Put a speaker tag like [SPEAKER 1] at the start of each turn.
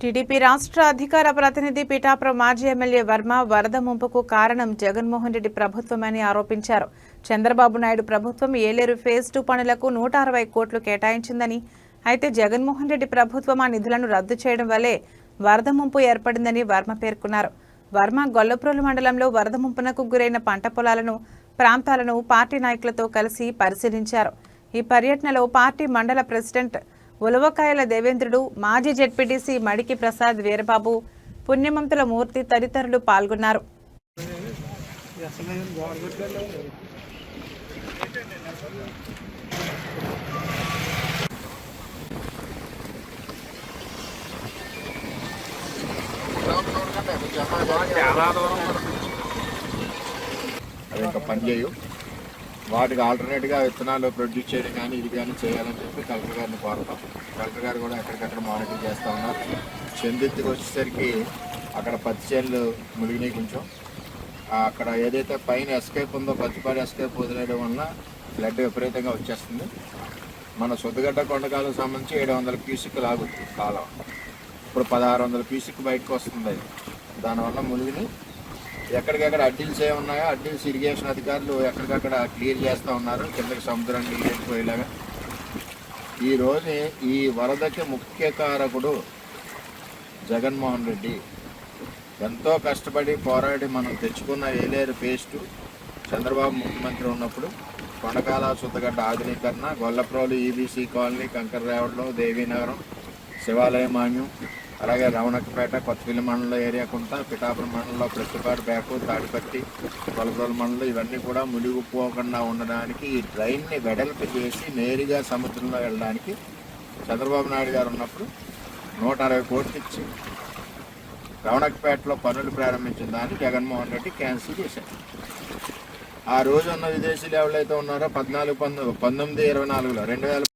[SPEAKER 1] TDP రాష్ట్ర అధికార ప్రతినిధి పిఠాపురం మాజీ ఎమ్మెల్యే వర్మ వరద ముంపుకు కారణం జగన్మోహన్ రెడ్డి ప్రభుత్వమని ఆరోపించారు. చంద్రబాబు నాయుడు ప్రభుత్వం ఏలేరు ఫేజ్ 2 పనులకు 160 కోట్లు కేటాయించిందని, అయితే జగన్మోహన్ రెడ్డి ప్రభుత్వం ఆ నిధులను రద్దు చేయడం వల్లే వరద ముంపు ఏర్పడిందని వర్మ పేర్కొన్నారు. వర్మ గొల్లప్రోలు మండలంలో వరద ముంపునకు గురైన పంట పొలాలను, ప్రాంతాలను పార్టీ నాయకులతో కలిసి పరిశీలించారు. ఈ పర్యటనలో పార్టీ మండల ప్రెసిడెంట్ ఉలవకాయల దేవేంద్రుడు, మాజీ జెడ్పీటీసీ మడికి ప్రసాద్ వీరబాబు, పుణ్యమంతుల మూర్తి తదితరులు పాల్గొన్నారు.
[SPEAKER 2] పనిచేయు వాటికి ఆల్టర్నేట్గా విత్తనాలు ప్రొడ్యూస్ చేయడం కానీ ఇది కానీ చేయాలని చెప్పి కలెక్టర్ గారిని కోరతాం. కలెక్టర్ గారు కూడా ఎక్కడికక్కడ మానిటర్ చేస్తూ ఉన్నారు. చెందిత్తికి వచ్చేసరికి అక్కడ పత్తి చేనులు మునిగినాయి. కొంచెం అక్కడ ఏదైతే పైన ఎస్కేప్ ఉందో పత్తిపాడు ఎస్కేప్ వదిలేయడం వల్ల ఫ్లడ్ విపరీతంగా వచ్చేస్తుంది. మన సొద్దుగడ్డ కొండకాలకు సంబంధించి 700 క్యూసిక్ లాగుతుంది కాలం. ఇప్పుడు 1600 క్యూసిక్ బయటకు వస్తుంది. దానివల్ల మునిగిని ఎక్కడికక్కడ అడ్డీల్స్ ఏమున్నాయో అడ్డీల్స్ ఇరిగేషన్ అధికారులు ఎక్కడికక్కడ క్లియర్ చేస్తూ ఉన్నారు, కిందకి సముద్రాన్ని వెళ్ళిపోయేలాగా. ఈరోజు ఈ వరదకి ముఖ్య కారకుడు జగన్మోహన్ రెడ్డి. ఎంతో కష్టపడి పోరాడి మనం తెచ్చుకున్న ఏలేరు ఫేజ్ 2 చంద్రబాబు ముఖ్యమంత్రి ఉన్నప్పుడు కొండకాల సుత్తగడ్డ ఆధునీకరణ, గొల్లప్రోలు ఈబీసీ కాలనీ, కంకర్రేవడ్లో, దేవీనగరం, శివాలయ మాన్యం, అలాగే రవణక్కపేట, కొత్తపల్లి మండలం ఏరియా కుంట, పిఠాపురం మండలంలో ప్రస్తుపాడు, బ్యాకు, తాడిపత్తి, కొలప్రోలు మండలం ఇవన్నీ కూడా మునిగిపోకుండా ఉండడానికి ఈ డ్రైన్ని వెడల్పు చేసి నేరుగా సముద్రంలో వెళ్ళడానికి చంద్రబాబు నాయుడు గారు ఉన్నప్పుడు 160 కోట్లు ఇచ్చి రవణక్కపేటలో పనులు ప్రారంభించిన దాన్ని జగన్మోహన్ రెడ్డి క్యాన్సిల్ చేశారు. ఆ రోజు ఉన్న విదేశీయులు ఎవరైతే ఉన్నారో 1924లో 2013